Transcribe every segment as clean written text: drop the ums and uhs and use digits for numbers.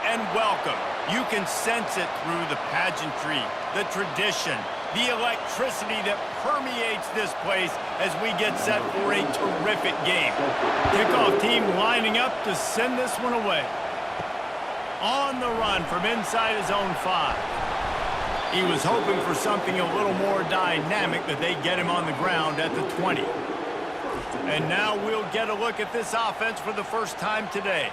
and welcome. You can sense it through the pageantry, the tradition, the electricity that permeates this place as we get set for a terrific game. Kickoff team lining up to send this one away. On the run from inside his own 5. He was hoping for something a little more dynamic, that they get him on the ground at the 20. And now we'll get a look at this offense for the first time today.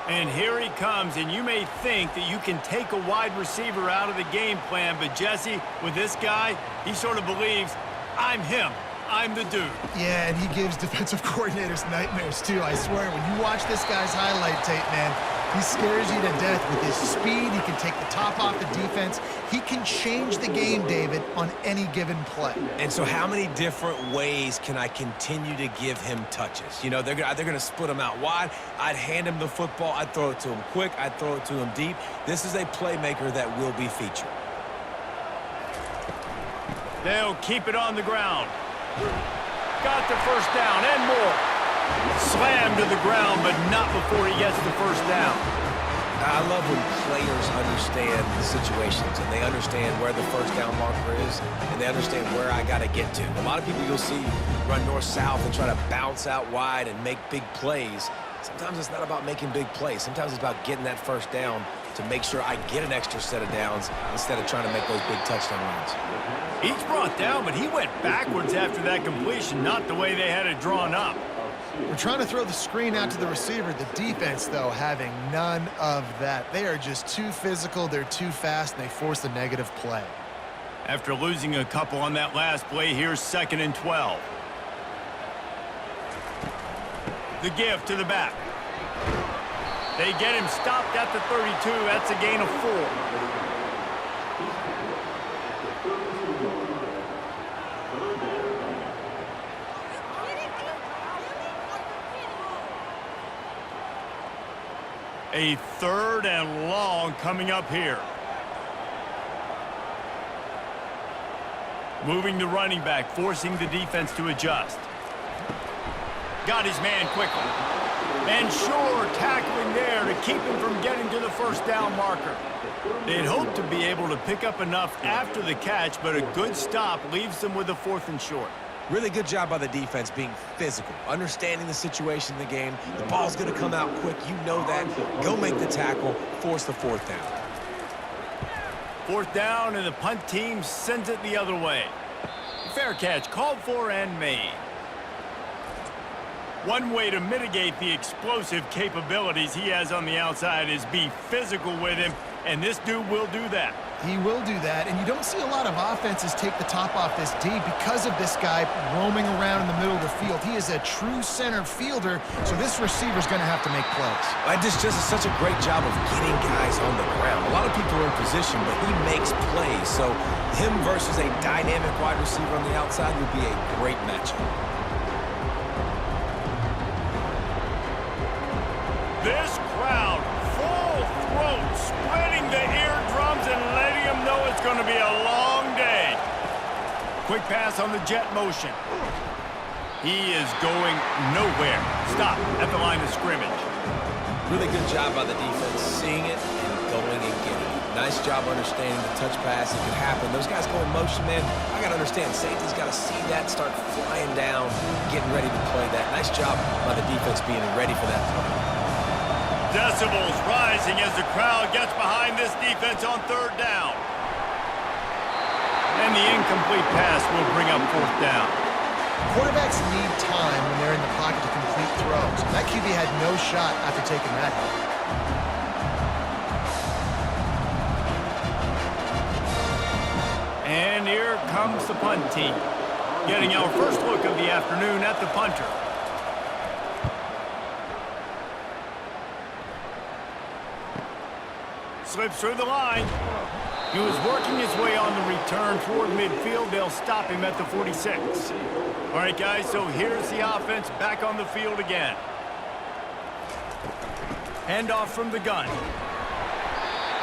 And here he comes, and you may think that you can take a wide receiver out of the game plan, but Jesse, with this guy, he sort of believes, I'm him. I'm the dude. Yeah, and he gives defensive coordinators nightmares, too. I swear, when you watch this guy's highlight tape, man, he scares you to death with his speed. He can take the top off the defense. He can change the game, David, on any given play. And so how many different ways can I continue to give him touches? You know, they're going to split him out wide. I'd hand him the football. I'd throw it to him quick. I'd throw it to him deep. This is a playmaker that will be featured. They'll keep it on the ground. Got the first down and more. Slammed to the ground, but not before he gets the first down. I love when players understand the situations and they understand where the first down marker is and they understand where I got to get to. A lot of people you'll see run north-south and try to bounce out wide and make big plays. Sometimes it's not about making big plays. Sometimes it's about getting that first down to make sure I get an extra set of downs instead of trying to make those big touchdown runs. Each brought down, but he went backwards after that completion, not the way they had it drawn up. We're trying to throw the screen out to the receiver. The defense, though, having none of that. They are just too physical, they're too fast, and they force a negative play. After losing a couple on that last play, here's 2nd and 12. The give to the back. They get him stopped at the 32. That's a gain of 4. A 3rd and long coming up here. Moving the running back, forcing the defense to adjust. Got his man quickly. And sure, tackling there to keep him from getting to the first down marker. They'd hoped to be able to pick up enough after the catch, but a good stop leaves them with a 4th and short. Really good job by the defense being physical, understanding the situation in the game. The ball's going to come out quick. You know that. Go make the tackle, force the 4th down. 4th down, and the punt team sends it the other way. Fair catch called for and made. One way to mitigate the explosive capabilities he has on the outside is be physical with him, and this dude will do that. He will do that, and you don't see a lot of offenses take the top off this D because of this guy roaming around in the middle of the field. He is a true center fielder, so this receiver's going to have to make plays. This just is such a great job of getting guys on the ground. A lot of people are in position, but he makes plays, so him versus a dynamic wide receiver on the outside would be a great matchup. This crowd, full throat, spreading the eardrums and letting them know it's going to be a long day. Quick pass on the jet motion. He is going nowhere. Stop at the line of scrimmage. Really good job by the defense, seeing it and going and getting it. Nice job understanding the touch pass. It could happen. Those guys go in motion, man. I got to understand, safety's got to see that, start flying down, getting ready to play that. Nice job by the defense being ready for that play. Decibels rising as the crowd gets behind this defense on 3rd down. And the incomplete pass will bring up 4th down. Quarterbacks need time when they're in the pocket to complete throws. That QB had no shot after taking that hit. And here comes the punt team. Getting our first look of the afternoon at the punter. Slips through the line. He was working his way on the return toward midfield. They'll stop him at the 46. All right, guys, so here's the offense back on the field again. Handoff from the gun.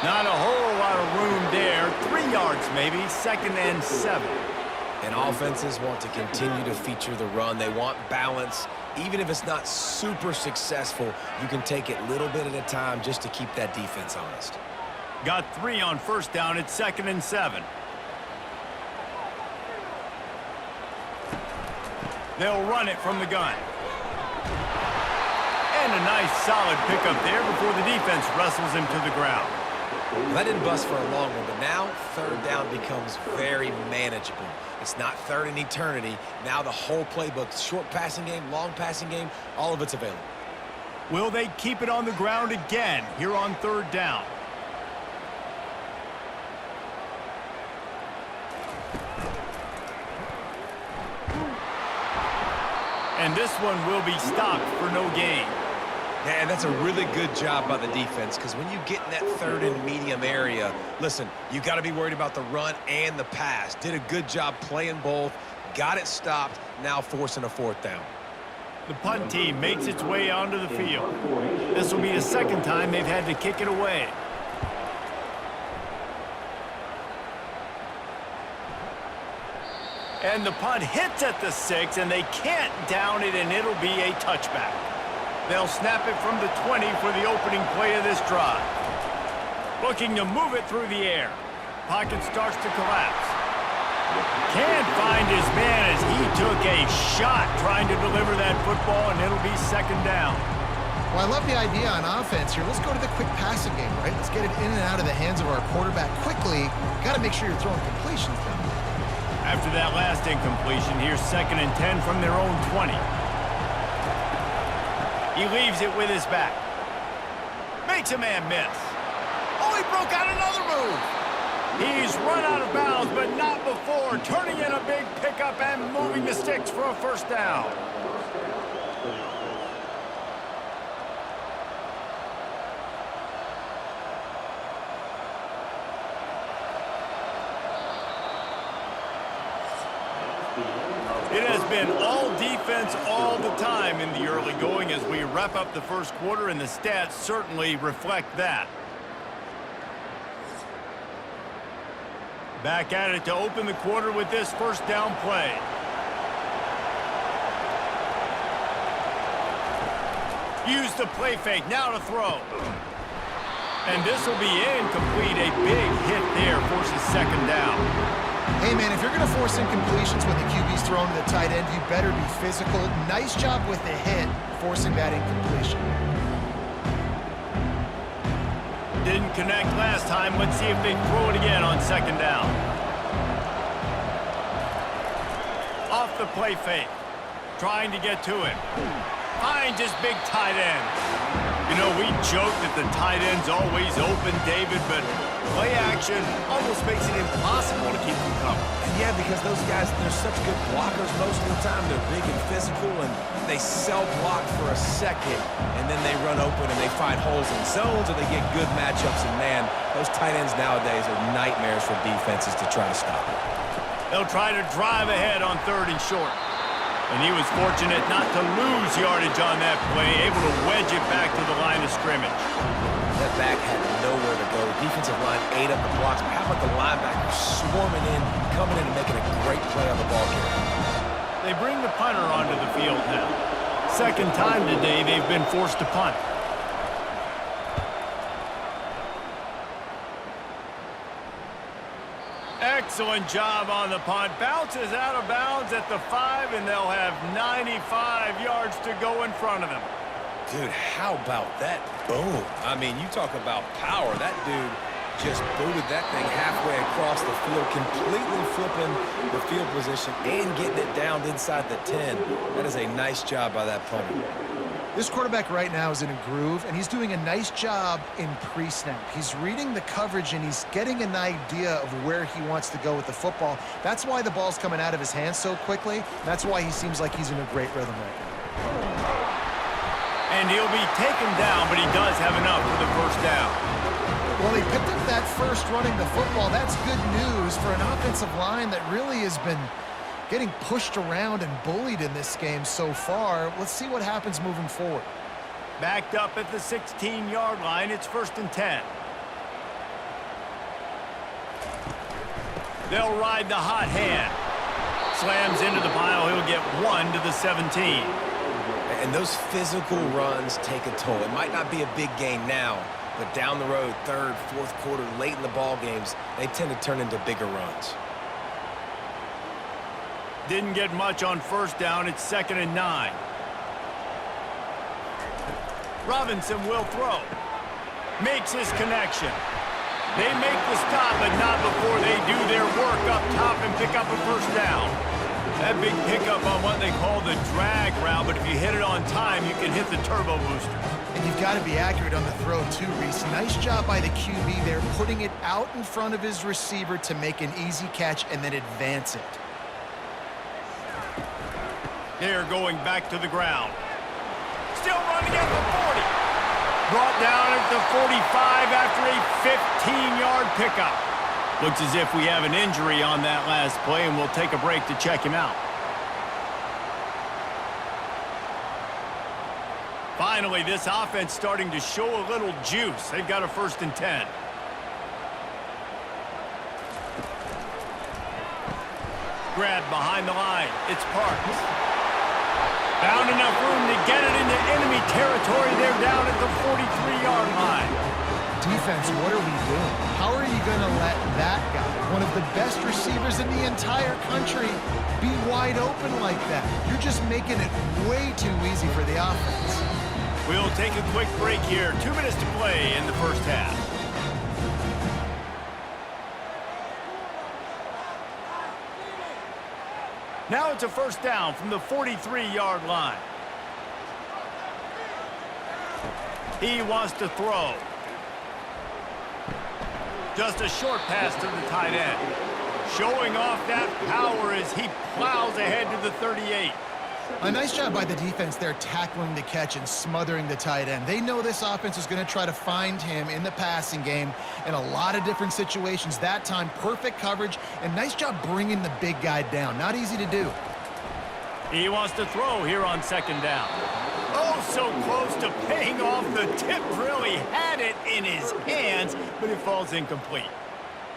Not a whole lot of room there. 3 yards maybe, 2nd and 7. And offenses want to continue to feature the run. They want balance. even if it's not super successful, you can take it little bit at a time just to keep that defense honest. Got 3 on first down. It's 2nd and 7. They'll run it from the gun. And a nice solid pickup there before the defense wrestles him to the ground. That didn't bust for a long one, but now 3rd down becomes very manageable. It's not 3rd and eternity. Now the whole playbook, short passing game, long passing game, all of it's available. Will they keep it on the ground again here on 3rd down? And this one will be stopped for no gain. Yeah, and that's a really good job by the defense, because when you get in that 3rd and medium area, listen, you got to be worried about the run and the pass. Did a good job playing both, got it stopped, now forcing a 4th down. The punt team makes its way onto the field. This will be the 2nd time they've had to kick it away. And the punt hits at the 6, and they can't down it, and it'll be a touchback. They'll snap it from the 20 for the opening play of this drive. Looking to move it through the air. Pocket starts to collapse. Can't find his man as he took a shot trying to deliver that football, and it'll be 2nd down. Well, I love the idea on offense here. Let's go to the quick passing game, right? Let's get it in and out of the hands of our quarterback quickly. Got to make sure you're throwing completions down. After that last incompletion, here's 2nd and 10 from their own 20. He leaves it with his back. Makes a man miss. Oh, he broke out another move. He's run out of bounds, but not before. Turning in a big pickup and moving the sticks for a 1st down. It has been all defense all the time in the early going as we wrap up the 1st quarter, and the stats certainly reflect that. Back at it to open the quarter with this 1st down play. Use the play fake, now to throw. And this will be incomplete. A big hit there forces 2nd down. Hey, man, if you're going to force incompletions when the QB's thrown to the tight end, you better be physical. Nice job with the hit, forcing that incompletion. Didn't connect last time. Let's see if they throw it again on 2nd down. Off the play fake. Trying to get to him. Finds his big tight end. You know, we joke that the tight end's always open, David, but play action almost makes it impossible to keep them covered. And yeah, because those guys, they're such good blockers most of the time. They're big and physical, and they sell block for a second, and then they run open and they find holes in zones, or they get good matchups. And man, those tight ends nowadays are nightmares for defenses to try to stop. They'll try to drive ahead on 3rd and short. And he was fortunate not to lose yardage on that play, able to wedge it back to the line of scrimmage. That back had nowhere to go. The defensive line ate up the blocks, but how about the linebacker swarming in, coming in and making a great play on the ball carrier? They bring the punter onto the field now. 2nd time today they've been forced to punt. Excellent job on the punt. Bounces out of bounds at the 5, and they'll have 95 yards to go in front of them. Dude, how about that boom? I mean, you talk about power. That dude just booted that thing halfway across the field, completely flipping the field position and getting it down inside the 10. That is a nice job by that punter. This quarterback right now is in a groove, and he's doing a nice job in pre-snap. He's reading the coverage, and he's getting an idea of where he wants to go with the football. That's why the ball's coming out of his hands so quickly. That's why he seems like he's in a great rhythm right now. And he'll be taken down, but he does have enough for the 1st down. Well, he picked up that first running the football. That's good news for an offensive line that really has been getting pushed around and bullied in this game so far. Let's see what happens moving forward. Backed up at the 16-yard line. It's 1st and 10. They'll ride the hot hand. Slams into the pile. He'll get 1 to the 17. And those physical runs take a toll. It might not be a big gain now, but down the road, third, fourth quarter, late in the ball games, they tend to turn into bigger runs. Didn't get much on first down. It's 2nd and 9. Robinson will throw. Makes his connection. They make the stop, but not before they do their work up top and pick up a first down. That big pickup on what they call the drag route, but if you hit it on time, you can hit the turbo booster. And you've got to be accurate on the throw too, Reese. Nice job by the QB there, putting it out in front of his receiver to make an easy catch and then advance it. They're going back to the ground. Still running at the 40. Brought down at the 45 after a 15-yard pickup. Looks as if we have an injury on that last play, and we'll take a break to check him out. Finally, this offense starting to show a little juice. They've got a 1st and 10. Grabbed behind the line. It's Parks. Found enough room to get it into enemy territory. They're down at the 43-yard line. Defense, what are we doing? How are you going to let that guy, one of the best receivers in the entire country, be wide open like that? You're just making it way too easy for the offense. We'll take a quick break here. 2 minutes to play in the first half. Now it's a first down from the 43-yard line. He wants to throw. Just a short pass to the tight end. Showing off that power as he plows ahead to the 38. A nice job by the defense there tackling the catch and smothering the tight end. They know this offense is going to try to find him in the passing game in a lot of different situations. That time, perfect coverage, and nice job bringing the big guy down. Not easy to do. He wants to throw here on 2nd down. Oh, so close to paying off. The tip really had it in his hands, but it falls incomplete.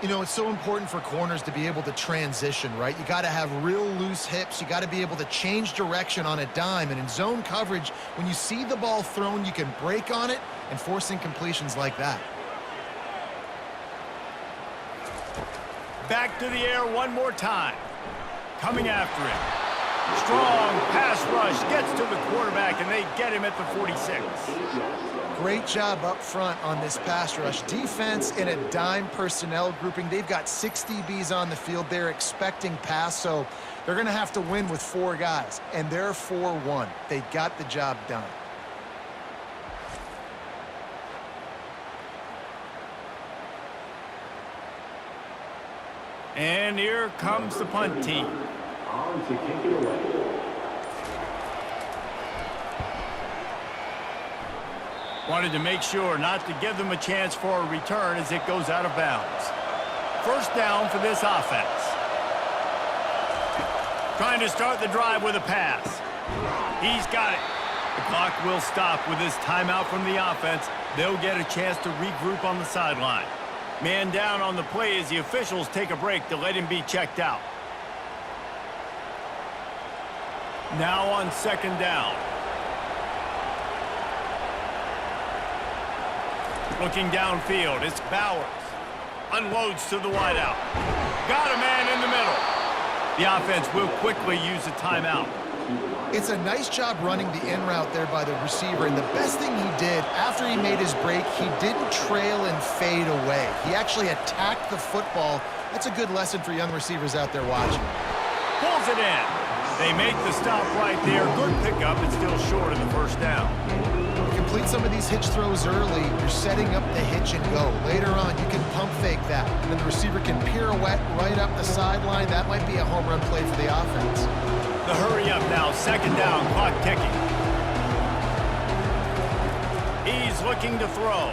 You know, it's so important for corners to be able to transition, right? You got to have real loose hips. You got to be able to change direction on a dime. And in zone coverage, when you see the ball thrown, you can break on it and force incompletions like that. Back to the air one more time. Coming after him. Strong pass rush gets to the quarterback, and they get him at the 46. Great job up front on this pass rush. Defense in a dime personnel grouping. They've got 6 DBs on the field. They're expecting pass, so they're going to have to win with 4 guys, and they're 4-1. They got the job done. And here comes the punt team. On to kick it away. Wanted to make sure not to give them a chance for a return as it goes out of bounds. First down for this offense. Trying to start the drive with a pass. He's got it. The clock will stop with this timeout from the offense. They'll get a chance to regroup on the sideline. Man down on the play as the officials take a break to let him be checked out. Now on 2nd down. Looking downfield, it's Bowers. Unloads to the wideout. Got a man in the middle. The offense will quickly use a timeout. It's a nice job running the in route there by the receiver, and the best thing he did after he made his break, he didn't trail and fade away. He actually attacked the football. That's a good lesson for young receivers out there watching. Pulls it in. They make the stop right there. Good pickup. It's still short of the first down. You complete some of these hitch throws early, you're setting up the hitch and go. Later on, you can pump fake that, and then the receiver can pirouette right up the sideline. That might be a home run play for the offense. The hurry up now. 2nd down. Clock ticking. He's looking to throw.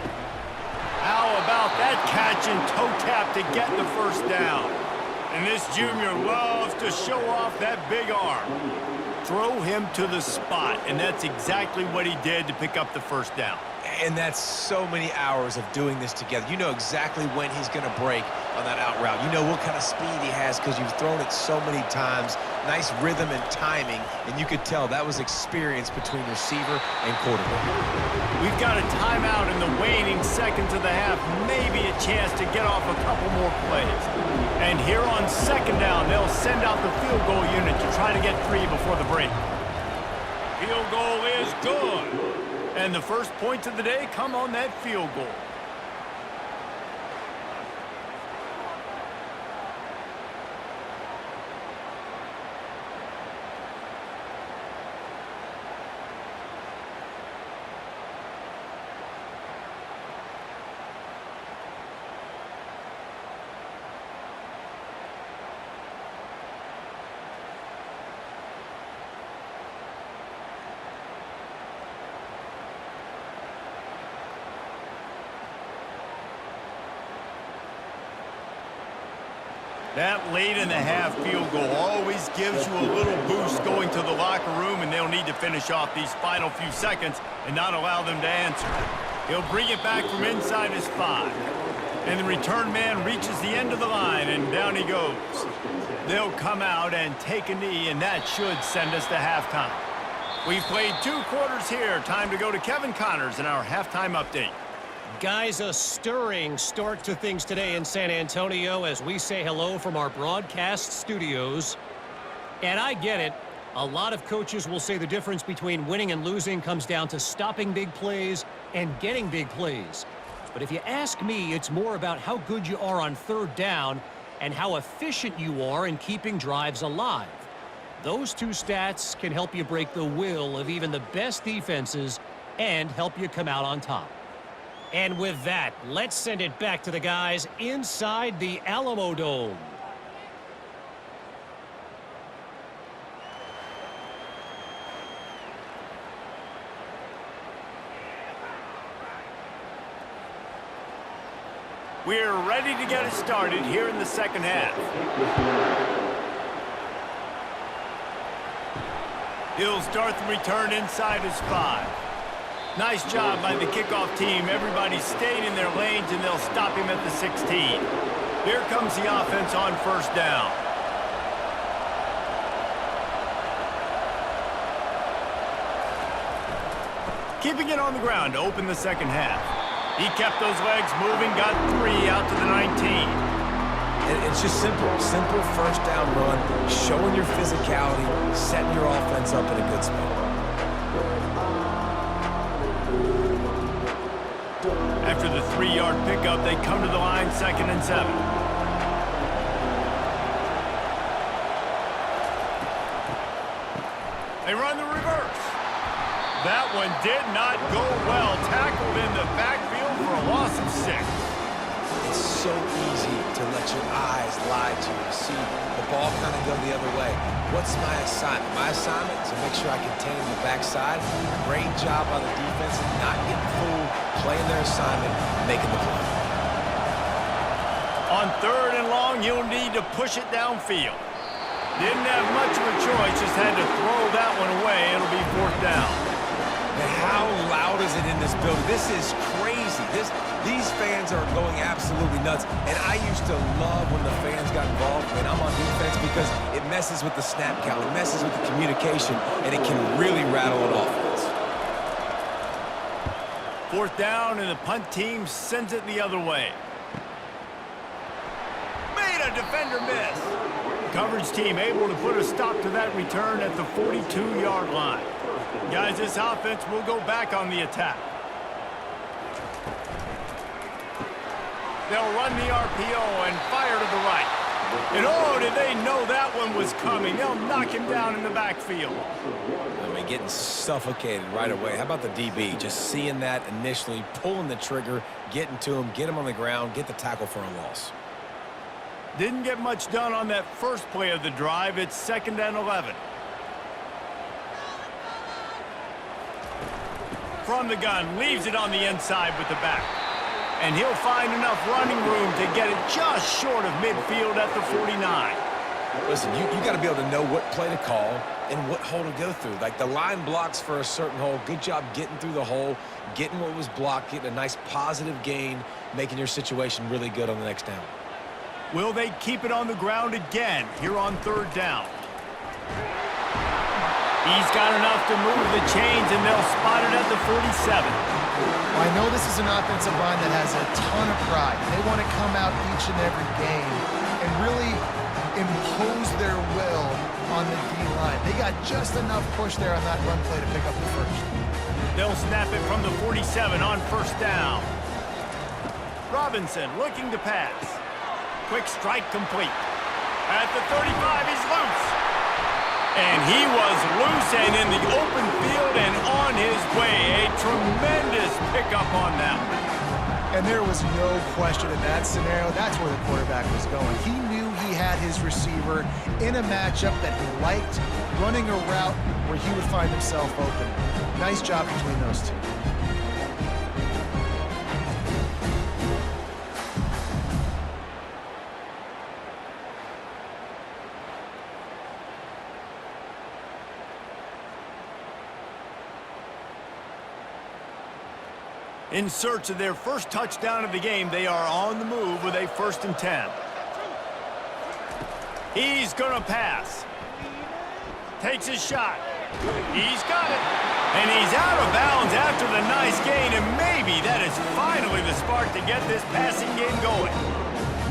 How about that catch and toe tap to get the first down? And this junior loves to show off that big arm. Throw him to the spot, and that's exactly what he did to pick up the first down. And that's so many hours of doing this together. You know exactly when he's going to break on that out route. You know what kind of speed he has because you've thrown it so many times. Nice rhythm and timing, and you could tell that was experience between receiver and quarterback. We've got a timeout in the waning seconds of the half. Maybe a chance to get off a couple more plays. And here on second down, they'll send out the field goal unit to try to get 3 before the break. Field goal is good. And the first points of the day come on that field goal. That late in the half field goal always gives you a little boost going to the locker room, and they'll need to finish off these final few seconds and not allow them to answer. He'll bring it back from inside his 5. And the return man reaches the end of the line, and down he goes. They'll come out and take a knee, and that should send us to halftime. We've played 2 quarters here. Time to go to Kevin Connors in our halftime update. Guys, a stirring start to things today in San Antonio as we say hello from our broadcast studios. And I get it. A lot of coaches will say the difference between winning and losing comes down to stopping big plays and getting big plays. But if you ask me, it's more about how good you are on third down and how efficient you are in keeping drives alive. Those 2 stats can help you break the will of even the best defenses and help you come out on top. And with that, let's send it back to the guys inside the Alamo Dome. We're ready to get it started here in the second half. He'll start the return inside his 5. Nice job by the kickoff team. Everybody stayed in their lanes, and they'll stop him at the 16. Here comes the offense on first down. Keeping it on the ground to open the second half. He kept those legs moving, got 3 out to the 19. And it's just simple first down run, showing your physicality, setting your offense up in a good spot. After the 3-yard pickup, they come to the line, 2nd and 7. They run the reverse. That one did not go well. Tackled in the backfield for a loss of 6. It's so easy to let your eyes lie to you. See the ball kind of go the other way. What's my assignment? My assignment is to make sure I contain the backside. Great job by the defense, not getting fooled, playing their assignment, making the play. On 3rd and long, you'll need to push it downfield. Didn't have much of a choice, just had to throw that one away. It'll be 4th down. And how loud is it in this building? This is crazy. These fans are going absolutely nuts. And I used to love when the fans got involved when I'm on defense because it messes with the snap count, it messes with the communication, and it can really rattle an offense. 4th down, and the punt team sends it the other way. Made a defender miss. Coverage team able to put a stop to that return at the 42-yard line. Guys, this offense will go back on the attack. They'll run the RPO and fire to the right. And oh, did they know that one was coming? They'll knock him down in the backfield. I mean, getting suffocated right away. How about the DB? Just seeing that initially, pulling the trigger, getting to him, get him on the ground, get the tackle for a loss. Didn't get much done on that first play of the drive. It's 2nd and 11. From the gun, leaves it on the inside with the back. And he'll find enough running room to get it just short of midfield at the 49. Listen, you got to be able to know what play to call, and what hole to go through. Like, the line blocks for a certain hole. Good job getting through the hole, getting what was blocked, getting a nice positive gain, making your situation really good on the next down. Will they keep it on the ground again here on 3rd down? He's got enough to move the chains, and they'll spot it at the 47. Well, I know this is an offensive line that has a ton of pride. They want to come out each and every game and really impose their will on the D-line. They got just enough push there on that run play to pick up the first. They'll snap it from the 47 on 1st down. Robinson looking to pass. Quick strike complete. At the 35, he's loose. And he was loose and in the open field and on his way. A tremendous pickup on that one. And there was no question in that scenario. That's where the quarterback was going. He knew he had his receiver in a matchup that he liked, running a route where he would find himself open. Nice job between those two. In search of their first touchdown of the game, they are on the move with a 1st and 10. He's going to pass. Takes his shot. He's got it. And he's out of bounds after the nice gain, and maybe that is finally the spark to get this passing game going.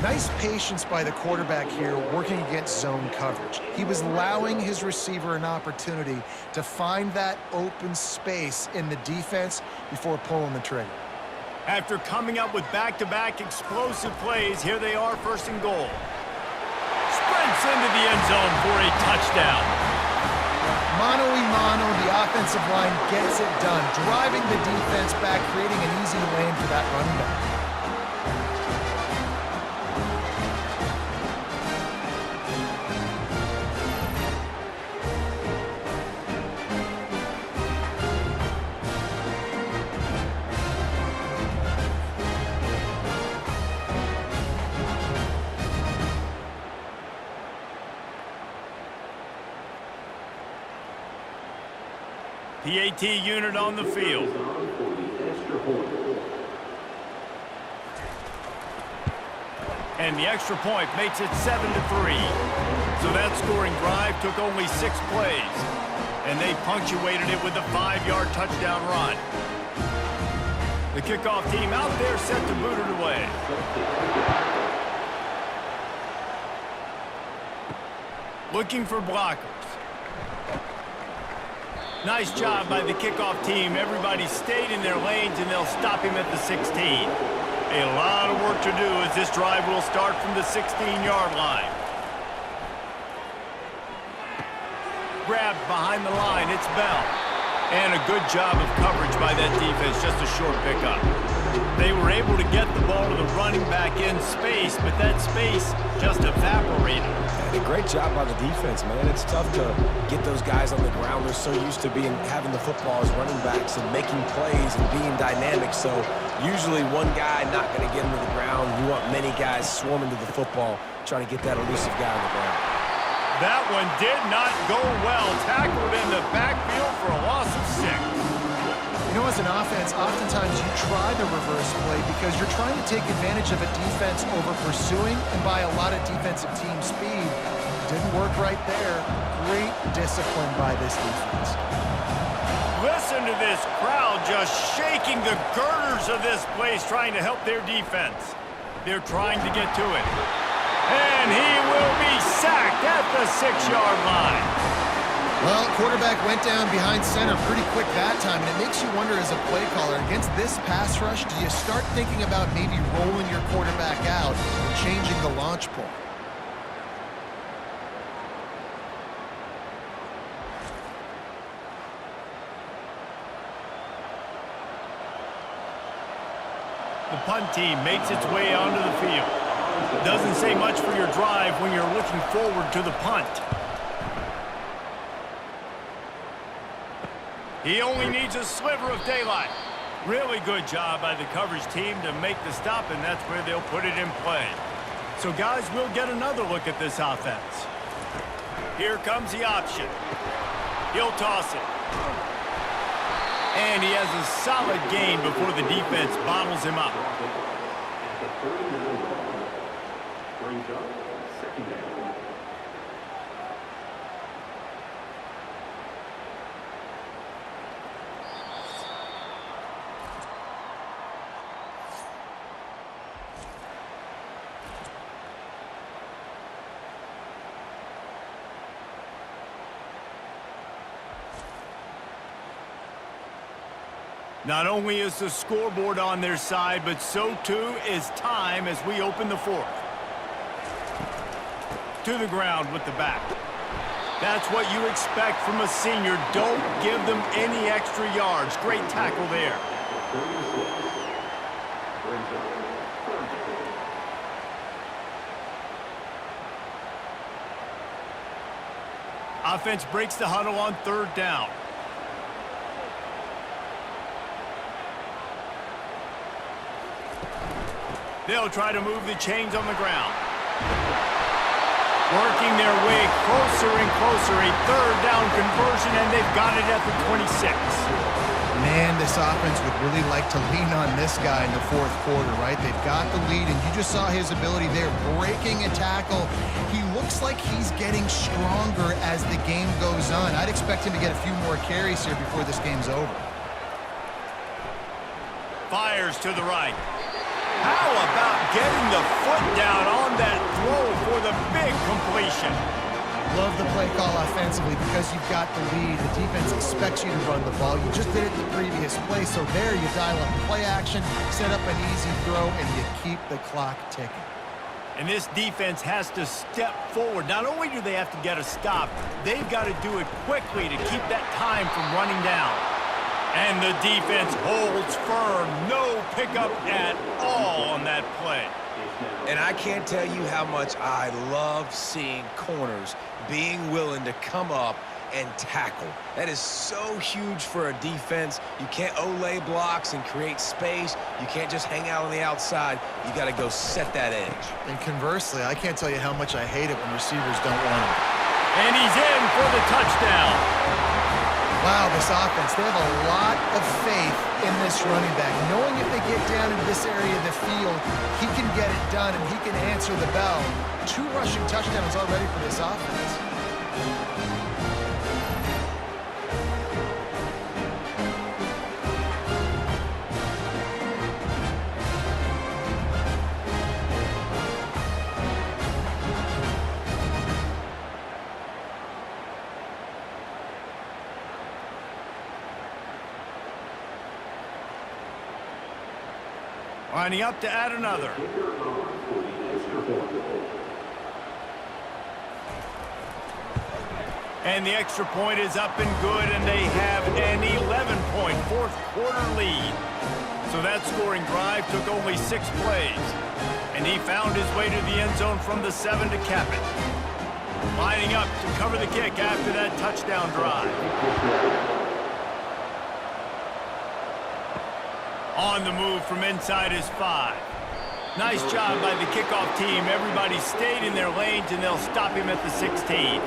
Nice patience by the quarterback here working against zone coverage. He was allowing his receiver an opportunity to find that open space in the defense before pulling the trigger. After coming up with back-to-back explosive plays, here they are 1st and goal. Sprints into the end zone for a touchdown. Mano-a-mano, the offensive line gets it done, driving the defense back, creating an easy lane for that running back. PAT unit on the field. And the extra point makes it 7-3. So that scoring drive took only 6 plays. And they punctuated it with a 5-yard touchdown run. The kickoff team out there set to boot it away. Looking for blockers. Nice job by the kickoff team. Everybody stayed in their lanes, and they'll stop him at the 16. A lot of work to do as this drive will start from the 16-yard line. Grabbed behind the line, it's Bell. And a good job of coverage by that defense, just a short pickup. They were able to get the ball to the running back in space, but that space just evaporated. And a great job by the defense, man. It's tough to get those guys on the ground. They're so used to having the football as running backs and making plays and being dynamic. So usually one guy not going to get into the ground. You want many guys swarming to the football, trying to get that elusive guy on the ground. That one did not go well. Tackled in the backfield for a loss of 6. You know, as an offense, oftentimes you try the reverse play because you're trying to take advantage of a defense over pursuing and by a lot of defensive team speed. Didn't work right there. Great discipline by this defense. Listen to this crowd just shaking the girders of this place, trying to help their defense. They're trying to get to it. And he will be sacked at the 6-yard line. Well, quarterback went down behind center pretty quick that time, and it makes you wonder as a play caller, against this pass rush, do you start thinking about maybe rolling your quarterback out or changing the launch point? The punt team makes its way onto the field. Doesn't say much for your drive when you're looking forward to the punt. He only needs a sliver of daylight. Really good job by the coverage team to make the stop, and that's where they'll put it in play. So, guys, we'll get another look at this offense. Here comes the option. He'll toss it. And he has a solid gain before the defense bottles him up. At the 39 line, brings up second down. Not only is the scoreboard on their side, but so too is time as we open the fourth. To the ground with the back. That's what you expect from a senior. Don't give them any extra yards. Great tackle there. 36. Brings up third down. Offense breaks the huddle on third down. They'll try to move the chains on the ground. Working their way closer and closer. A third down conversion, and they've got it at the 26. Man, this offense would really like to lean on this guy in the fourth quarter, right? They've got the lead, and you just saw his ability there, breaking a tackle. He looks like he's getting stronger as the game goes on. I'd expect him to get a few more carries here before this game's over. Fires to the right. How about getting the foot down on that throw for the big completion? Love the play call offensively because you've got the lead. The defense expects you to run the ball. You just did it the previous play, so there you dial up play action, set up an easy throw, and you keep the clock ticking. And this defense has to step forward. Not only do they have to get a stop, they've got to do it quickly to keep that time from running down. And the defense holds firm. No pickup at all on that play. And I can't tell you how much I love seeing corners being willing to come up and tackle. That is so huge for a defense. You can't olay blocks and create space. You can't just hang out on the outside. You got to go set that edge. And conversely, I can't tell you how much I hate it when receivers don't want him. And he's in for the touchdown. Wow, this offense, they have a lot of faith in this running back. Knowing if they get down into this area of the field, he can get it done and he can answer the bell. 2 rushing touchdowns already for this offense. Lining up to add another. And the extra point is up and good, and they have an 11-point fourth quarter lead. So that scoring drive took only 6 plays. And he found his way to the end zone from the 7 to cap it. Lining up to cover the kick after that touchdown drive. On the move from inside his 5. Nice job by the kickoff team. Everybody stayed in their lanes, and they'll stop him at the 16.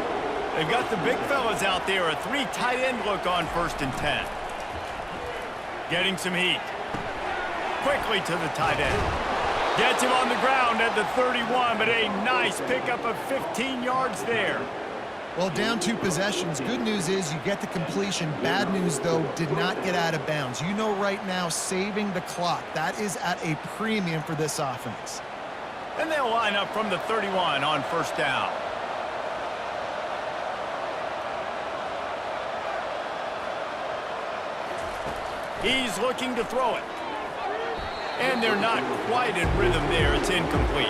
They've got the big fellas out there. A 3 tight end look on 1st and 10. Getting some heat. Quickly to the tight end. Gets him on the ground at the 31, but a nice pickup of 15 yards there. Well, down 2 possessions. Good news is you get the completion. Bad news, though, did not get out of bounds. You know right now, saving the clock. That is at a premium for this offense. And they'll line up from the 31 on 1st down. He's looking to throw it. And they're not quite in rhythm there. It's incomplete.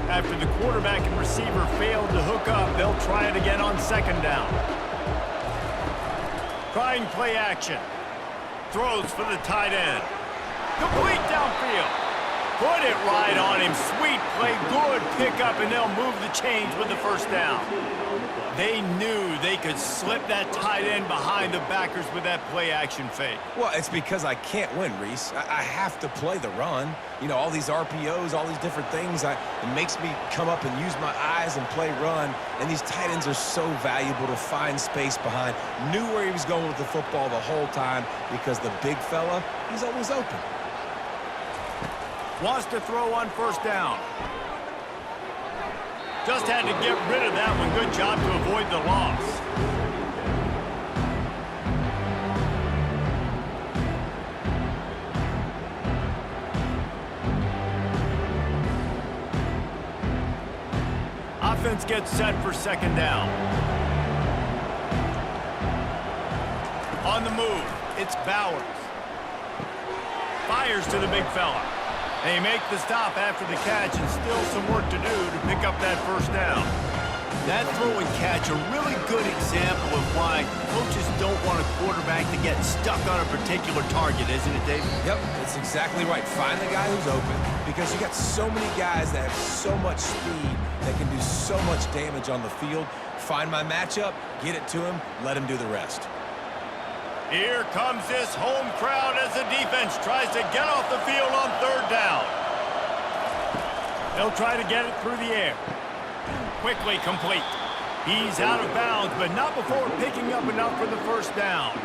After the quarterback and receiver failed to hook up, they'll try it again on 2nd down. Trying play action. Throws for the tight end. Complete downfield. Put it right on him. Sweet play, good pickup, and they'll move the chains with the first down. They knew they could slip that tight end behind the backers with that play-action fake. Well, it's because I can't win, Reese. I have to play the run. You know, all these RPOs, all these different things, it makes me come up and use my eyes and play run. And these tight ends are so valuable to find space behind. Knew where he was going with the football the whole time because the big fella, he's always open. Wants to throw on first down. Just had to get rid of that one. Good job to avoid the loss. Offense gets set for second down. On the move, it's Bowers. Fires to the big fella. They make the stop after the catch, and still some work to do to pick up that first down. That throw and catch, a really good example of why coaches don't want a quarterback to get stuck on a particular target, isn't it, Dave? Yep, that's exactly right. Find the guy who's open because you got so many guys that have so much speed that can do so much damage on the field. Find my matchup, get it to him, let him do the rest. Here comes this home crowd as the defense tries to get off the field on third down. They'll try to get it through the air. Quickly complete. He's out of bounds, but not before picking up enough for the first down.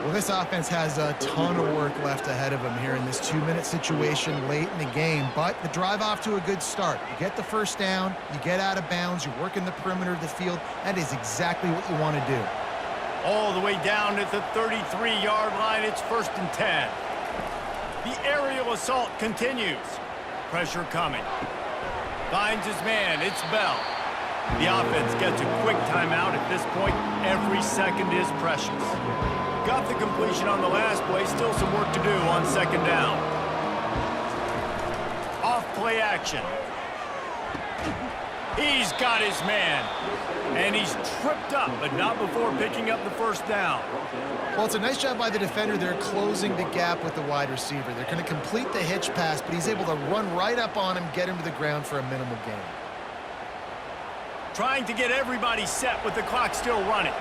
Well, this offense has a ton of work left ahead of them here in this 2-minute situation late in the game, but the drive off to a good start. You get the first down, you get out of bounds, you work in the perimeter of the field. That is exactly what you want to do. All the way down at the 33-yard line, it's 1st and 10. The aerial assault continues. Pressure coming. Finds his man, it's Bell. The offense gets a quick timeout at this point. Every second is precious. Got the completion on the last play, still some work to do on second down. Off play action. He's got his man. And he's tripped up, but not before picking up the first down. Well, it's a nice job by the defender. They're closing the gap with the wide receiver. They're going to complete the hitch pass, but he's able to run right up on him, get him to the ground for a minimal gain. Trying to get everybody set with the clock still running.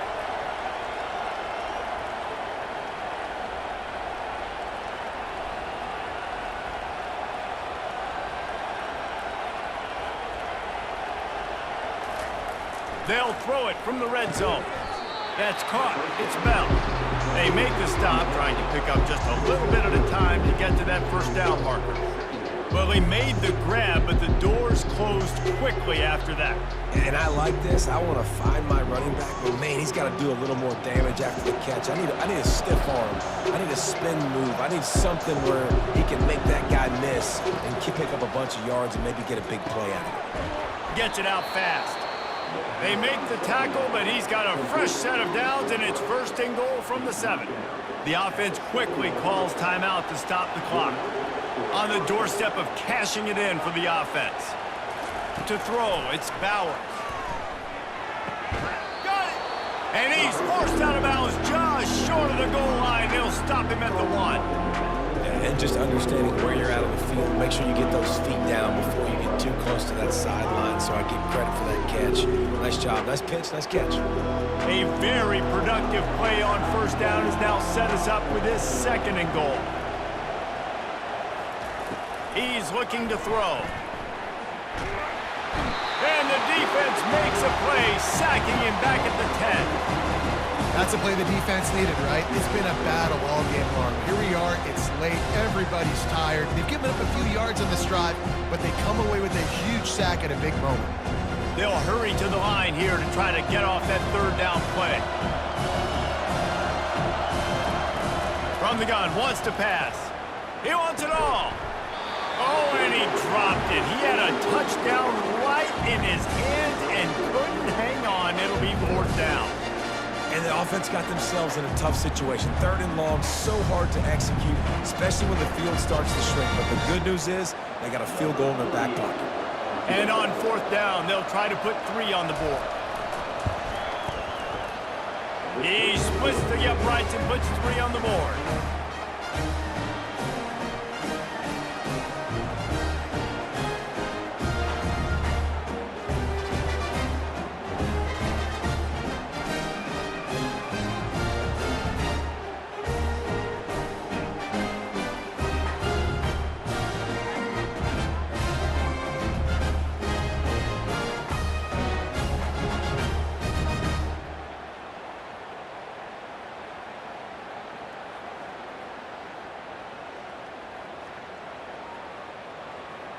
They'll throw it from the red zone. That's caught. It's Bell. They make the stop, trying to pick up just a little bit at a time to get to that first down marker. Well, he made the grab, but the doors closed quickly after that. And I like this. I want to find my running back, but man, he's got to do a little more damage after the catch. I need a stiff arm. I need a spin move. I need something where he can make that guy miss and pick up a bunch of yards and maybe get a big play out of it. Gets it out fast. They make the tackle, but he's got a fresh set of downs, and it's 1st and goal from the 7. The offense quickly calls timeout to stop the clock. On the doorstep of cashing it in for the offense. To throw, it's Bowers. Got it! And he's forced out of bounds just short of the goal line. They'll stop him at the 1. And just understanding where you're at on the field. Make sure you get those feet down before you get too close to that sideline, so I give credit for that catch. Nice job. Nice pitch. Nice catch. A very productive play on first down has now set us up with this 2nd and goal. He's looking to throw. And the defense makes a play, sacking him back at the 10. That's a play the defense needed, right? It's been a battle all game long. Here we are. It's late. Everybody's tired. They've given up a few yards on this drive, but they come away with a huge sack at a big moment. They'll hurry to the line here to try to get off that 3rd down play. From the gun, wants to pass. He wants it all. Oh, and he dropped it. He had a touchdown right in his hands and couldn't hang on. It'll be 4th down. And the offense got themselves in a tough situation. 3rd and long, so hard to execute, especially when the field starts to shrink. But the good news is they got a field goal in their back pocket. And on 4th down, they'll try to put 3 on the board. He splits the uprights and puts 3 on the board.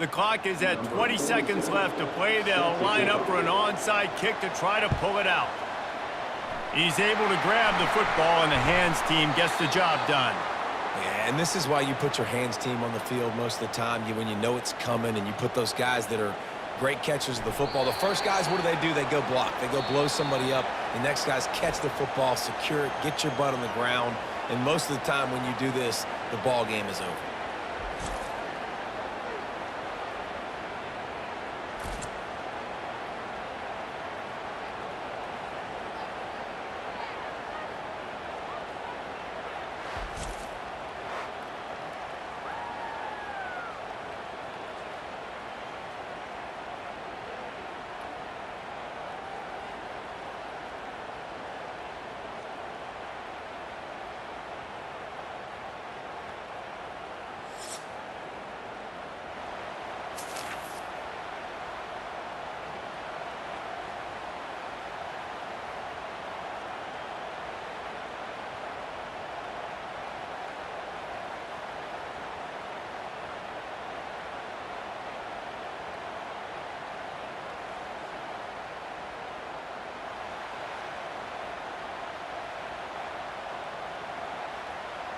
The clock is at 20 seconds left to play. They'll line up for an onside kick to try to pull it out. He's able to grab the football, and the hands team gets the job done. Yeah, and this is why you put your hands team on the field most of the time, when you know it's coming, and you put those guys that are great catchers of the football. The first guys, what do? They go block. They go blow somebody up. The next guys catch the football, secure it, get your butt on the ground. And most of the time when you do this, the ball game is over.